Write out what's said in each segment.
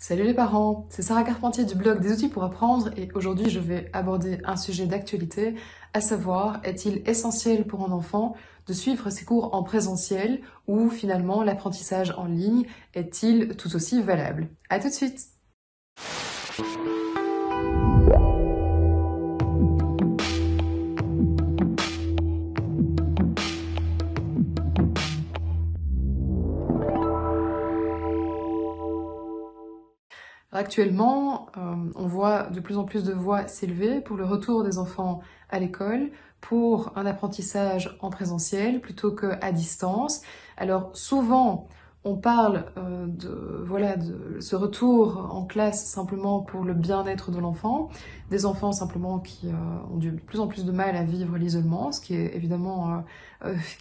Salut les parents, c'est Sarah Carpentier du blog des outils pour apprendre et aujourd'hui je vais aborder un sujet d'actualité, à savoir est-il essentiel pour un enfant de suivre ses cours en présentiel ou finalement l'apprentissage en ligne est-il tout aussi valable? À tout de suite! Actuellement, on voit de plus en plus de voix s'élever pour le retour des enfants à l'école, pour un apprentissage en présentiel plutôt qu'à distance. Alors souvent, on parle de ce retour en classe simplement pour le bien-être de l'enfant, des enfants simplement qui ont de plus en plus de mal à vivre l'isolement, ce qui est évidemment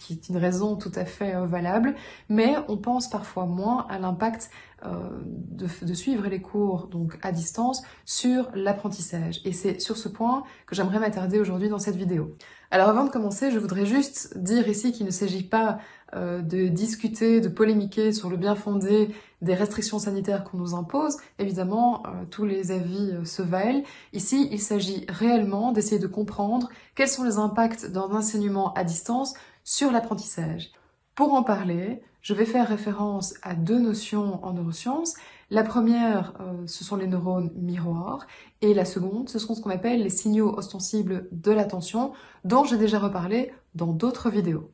qui est une raison tout à fait valable, mais on pense parfois moins à l'impact de suivre les cours donc à distance sur l'apprentissage. Et c'est sur ce point que j'aimerais m'attarder aujourd'hui dans cette vidéo. Alors avant de commencer, je voudrais juste dire ici qu'il ne s'agit pas de discuter, de polémiquer sur le bien fondé des restrictions sanitaires qu'on nous impose. Évidemment, tous les avis se valent. Ici, il s'agit réellement d'essayer de comprendre quels sont les impacts d'un enseignement à distance sur l'apprentissage. Pour en parler, je vais faire référence à deux notions en neurosciences. La première, ce sont les neurones miroirs, et la seconde, ce sont ce qu'on appelle les signaux ostensibles de l'attention, dont j'ai déjà reparlé dans d'autres vidéos.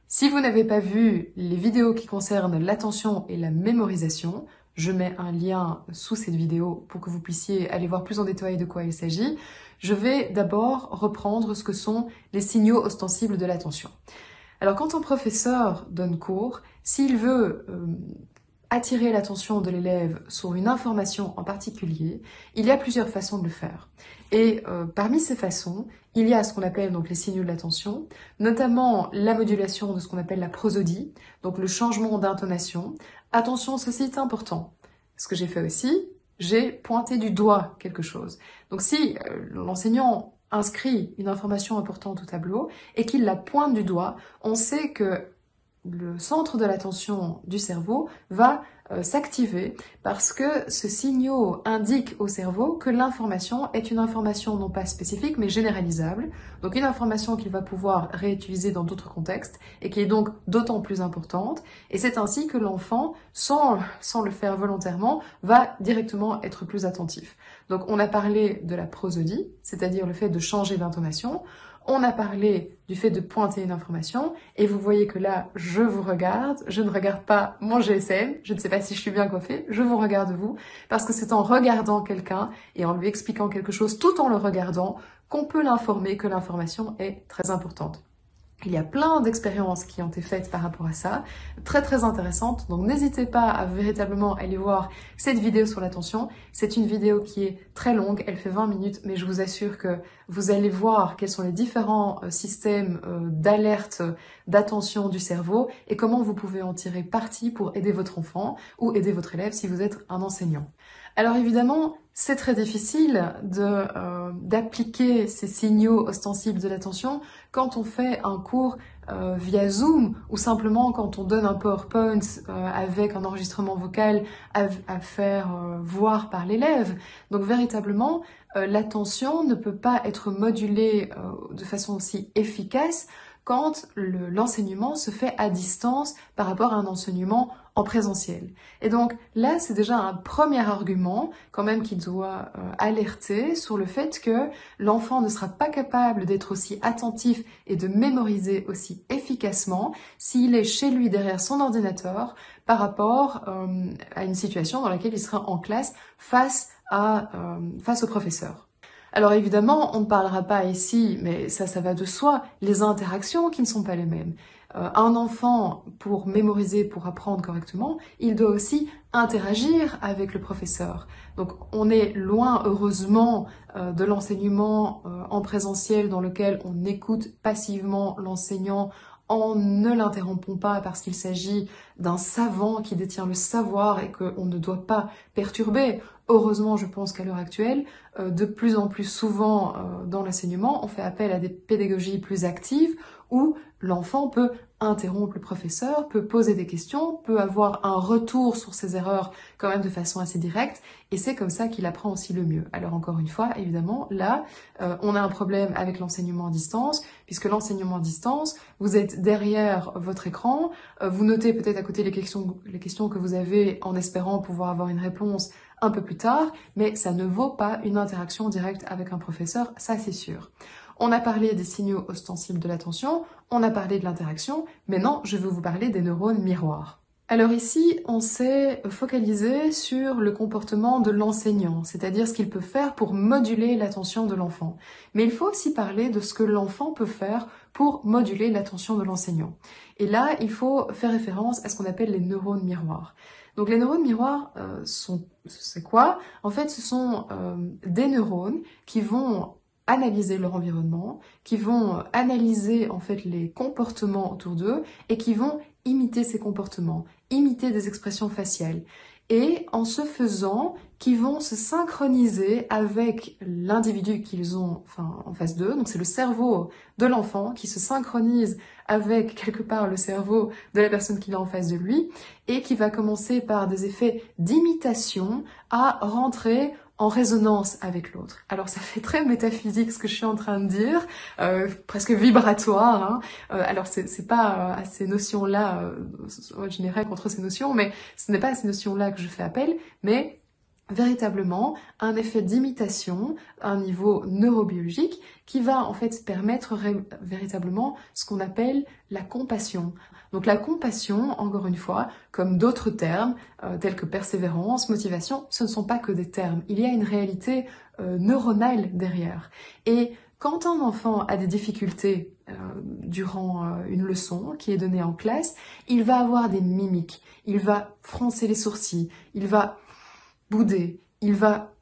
Si vous n'avez pas vu les vidéos qui concernent l'attention et la mémorisation, je mets un lien sous cette vidéo pour que vous puissiez aller voir plus en détail de quoi il s'agit. Je vais d'abord reprendre ce que sont les signaux ostensibles de l'attention. Alors quand un professeur donne cours, s'il veut attirer l'attention de l'élève sur une information en particulier, il y a plusieurs façons de le faire. Et parmi ces façons, il y a ce qu'on appelle donc les signaux de l'attention, notamment la modulation de ce qu'on appelle la prosodie, donc le changement d'intonation. Attention, ceci est important. Ce que j'ai fait aussi, j'ai pointé du doigt quelque chose. Donc si l'enseignant inscrit une information importante au tableau et qu'il la pointe du doigt, on sait que le centre de l'attention du cerveau va s'activer parce que ce signal indique au cerveau que l'information est une information non pas spécifique mais généralisable, donc une information qu'il va pouvoir réutiliser dans d'autres contextes et qui est donc d'autant plus importante, et c'est ainsi que l'enfant, sans le faire volontairement, va directement être plus attentif. Donc on a parlé de la prosodie, c'est-à-dire le fait de changer d'intonation. On a parlé du fait de pointer une information, et vous voyez que là, je vous regarde, je ne regarde pas mon GSM, je ne sais pas si je suis bien coiffée, je vous regarde vous, parce que c'est en regardant quelqu'un et en lui expliquant quelque chose tout en le regardant qu'on peut l'informer que l'information est très importante. Il y a plein d'expériences qui ont été faites par rapport à ça, très intéressantes, donc n'hésitez pas à véritablement aller voir cette vidéo sur l'attention. C'est une vidéo qui est très longue, elle fait 20 minutes, mais je vous assure que vous allez voir quels sont les différents systèmes d'alerte, d'attention du cerveau et comment vous pouvez en tirer parti pour aider votre enfant ou aider votre élève si vous êtes un enseignant. Alors évidemment, c'est très difficile d'appliquer ces signaux ostensibles de l'attention quand on fait un cours via Zoom ou simplement quand on donne un PowerPoint avec un enregistrement vocal à faire voir par l'élève. Donc véritablement, l'attention ne peut pas être modulée de façon aussi efficace quand l'enseignement se fait à distance par rapport à un enseignement en présentiel. Et donc là, c'est déjà un premier argument quand même qui doit alerter sur le fait que l'enfant ne sera pas capable d'être aussi attentif et de mémoriser aussi efficacement s'il est chez lui derrière son ordinateur par rapport à une situation dans laquelle il sera en classe face au professeur. Alors évidemment, on ne parlera pas ici, mais ça va de soi, les interactions qui ne sont pas les mêmes. Un enfant, pour mémoriser, pour apprendre correctement, il doit aussi interagir avec le professeur. Donc on est loin, heureusement, de l'enseignement en présentiel dans lequel on écoute passivement l'enseignant en ne l'interrompant pas parce qu'il s'agit d'un savant qui détient le savoir et qu'on ne doit pas perturber. Heureusement, je pense qu'à l'heure actuelle, de plus en plus souvent dans l'enseignement, on fait appel à des pédagogies plus actives où l'enfant peut interrompre le professeur, peut poser des questions, peut avoir un retour sur ses erreurs quand même de façon assez directe, et c'est comme ça qu'il apprend aussi le mieux. Alors encore une fois, évidemment, là, on a un problème avec l'enseignement à distance, puisque l'enseignement à distance, vous êtes derrière votre écran, vous notez peut-être à côté les questions que vous avez en espérant pouvoir avoir une réponse un peu plus tard, mais ça ne vaut pas une interaction directe avec un professeur, ça c'est sûr. On a parlé des signaux ostensibles de l'attention, on a parlé de l'interaction, maintenant je vais vous parler des neurones miroirs. Alors ici, on s'est focalisé sur le comportement de l'enseignant, c'est-à-dire ce qu'il peut faire pour moduler l'attention de l'enfant. Mais il faut aussi parler de ce que l'enfant peut faire pour moduler l'attention de l'enseignant. Et là, il faut faire référence à ce qu'on appelle les neurones miroirs. Donc les neurones miroirs, c'est quoi? En fait, ce sont des neurones qui vont analyser leur environnement, qui vont analyser en fait les comportements autour d'eux et qui vont imiter ces comportements, imiter des expressions faciales. Et en ce faisant, qui vont se synchroniser avec l'individu qu'ils ont en face d'eux. Donc c'est le cerveau de l'enfant qui se synchronise avec quelque part le cerveau de la personne qu'il a en face de lui et qui va commencer par des effets d'imitation à rentrer en résonance avec l'autre. Alors ça fait très métaphysique ce que je suis en train de dire, presque vibratoire. Hein. Alors c'est pas à ces notions-là, je n'irai contre ces notions, mais ce n'est pas à ces notions-là que je fais appel, mais véritablement un effet d'imitation à un niveau neurobiologique qui va en fait permettre véritablement ce qu'on appelle la compassion. Donc la compassion, encore une fois, comme d'autres termes tels que persévérance, motivation, ce ne sont pas que des termes. Il y a une réalité neuronale derrière. Et quand un enfant a des difficultés durant une leçon qui est donnée en classe, il va avoir des mimiques, il va froncer les sourcils, il va bouder, il va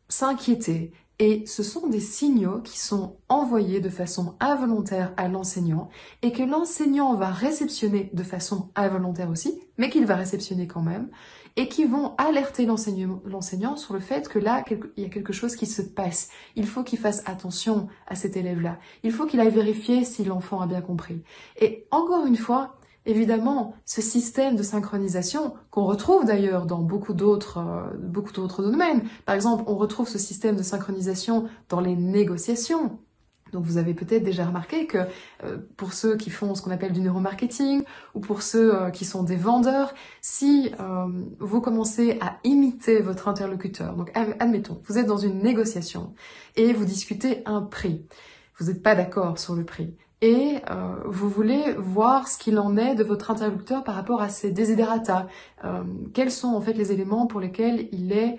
s'inquiéter. Et ce sont des signaux qui sont envoyés de façon involontaire à l'enseignant et que l'enseignant va réceptionner de façon involontaire aussi, mais qu'il va réceptionner quand même, et qui vont alerter l'enseignant sur le fait que là, il y a quelque chose qui se passe. Il faut qu'il fasse attention à cet élève-là. Il faut qu'il aille vérifier si l'enfant a bien compris. Et encore une fois, évidemment, ce système de synchronisation, qu'on retrouve d'ailleurs dans beaucoup d'autres domaines. Par exemple, on retrouve ce système de synchronisation dans les négociations. Donc vous avez peut-être déjà remarqué que pour ceux qui font ce qu'on appelle du neuromarketing ou pour ceux qui sont des vendeurs, si vous commencez à imiter votre interlocuteur, donc admettons, vous êtes dans une négociation et vous discutez un prix, vous n'êtes pas d'accord sur le prix, et vous voulez voir ce qu'il en est de votre interlocuteur par rapport à ses desiderata. Quels sont en fait les éléments pour lesquels il est,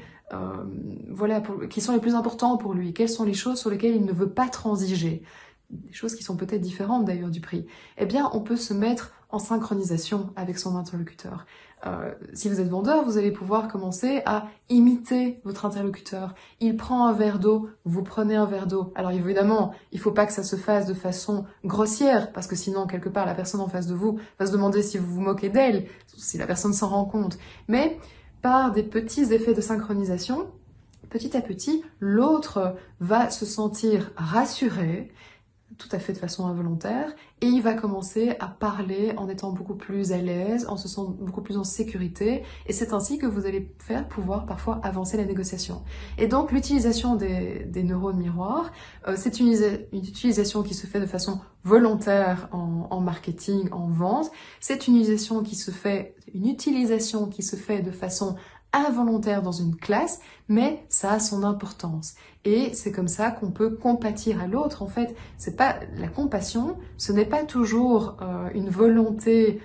qui sont les plus importants pour lui? Quelles sont les choses sur lesquelles il ne veut pas transiger? Des choses qui sont peut-être différentes d'ailleurs du prix. Eh bien, on peut se mettre en synchronisation avec son interlocuteur. Si vous êtes vendeur, vous allez pouvoir commencer à imiter votre interlocuteur. Il prend un verre d'eau, vous prenez un verre d'eau. Alors évidemment, il ne faut pas que ça se fasse de façon grossière, parce que sinon, quelque part, la personne en face de vous va se demander si vous vous moquez d'elle, si la personne s'en rend compte. Mais par des petits effets de synchronisation, petit à petit, l'autre va se sentir rassuré, tout à fait de façon involontaire, et il va commencer à parler en étant beaucoup plus à l'aise, en se sentant beaucoup plus en sécurité, et c'est ainsi que vous allez faire pouvoir parfois avancer la négociation. Et donc l'utilisation des neurones miroirs, c'est une utilisation qui se fait de façon volontaire en marketing, en vente, c'est une utilisation qui se fait de façon involontaire dans une classe, mais ça a son importance. Et c'est comme ça qu'on peut compatir à l'autre. En fait, c'est pas la compassion, ce n'est pas toujours une volonté,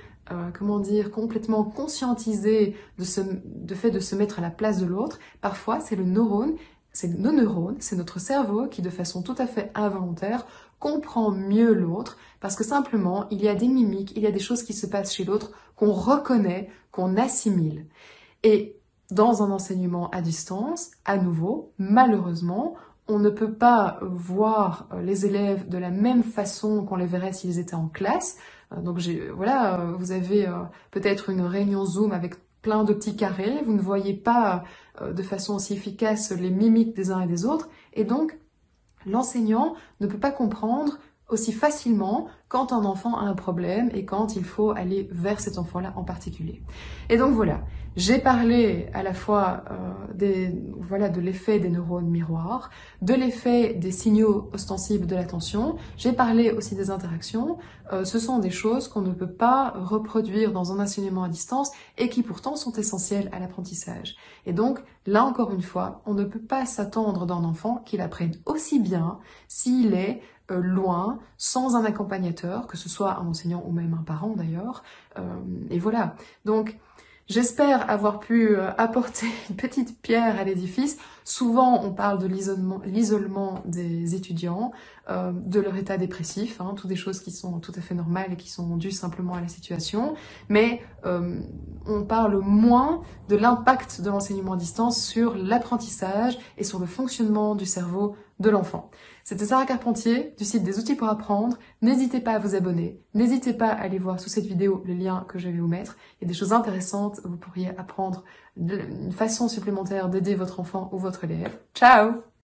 complètement conscientisée de fait de se mettre à la place de l'autre. Parfois, c'est nos neurones, c'est notre cerveau qui, de façon tout à fait involontaire, comprend mieux l'autre, parce que simplement, il y a des mimiques, il y a des choses qui se passent chez l'autre qu'on reconnaît, qu'on assimile. Et dans un enseignement à distance, à nouveau, malheureusement, on ne peut pas voir les élèves de la même façon qu'on les verrait s'ils étaient en classe. Donc vous avez peut-être une réunion Zoom avec plein de petits carrés, vous ne voyez pas de façon aussi efficace les mimiques des uns et des autres, et donc l'enseignant ne peut pas comprendre aussi facilement quand un enfant a un problème et quand il faut aller vers cet enfant-là en particulier. Et donc voilà, j'ai parlé à la fois de l'effet des neurones miroirs, de l'effet des signaux ostensibles de l'attention, j'ai parlé aussi des interactions. Ce sont des choses qu'on ne peut pas reproduire dans un enseignement à distance et qui pourtant sont essentielles à l'apprentissage. Et donc, là encore une fois, on ne peut pas s'attendre d'un enfant qu'il apprenne aussi bien s'il est loin, sans un accompagnateur, que ce soit un enseignant ou même un parent d'ailleurs. Et voilà. Donc, j'espère avoir pu apporter une petite pierre à l'édifice. Souvent, on parle de l'isolement des étudiants, de leur état dépressif, hein, toutes des choses qui sont tout à fait normales et qui sont dues simplement à la situation. Mais on parle moins de l'impact de l'enseignement à distance sur l'apprentissage et sur le fonctionnement du cerveau de l'enfant. C'était Sarah Carpentier du site des outils pour apprendre. N'hésitez pas à vous abonner, n'hésitez pas à aller voir sous cette vidéo le lien que je vais vous mettre. Il y a des choses intéressantes, vous pourriez apprendre une façon supplémentaire d'aider votre enfant ou votre élève. Ciao!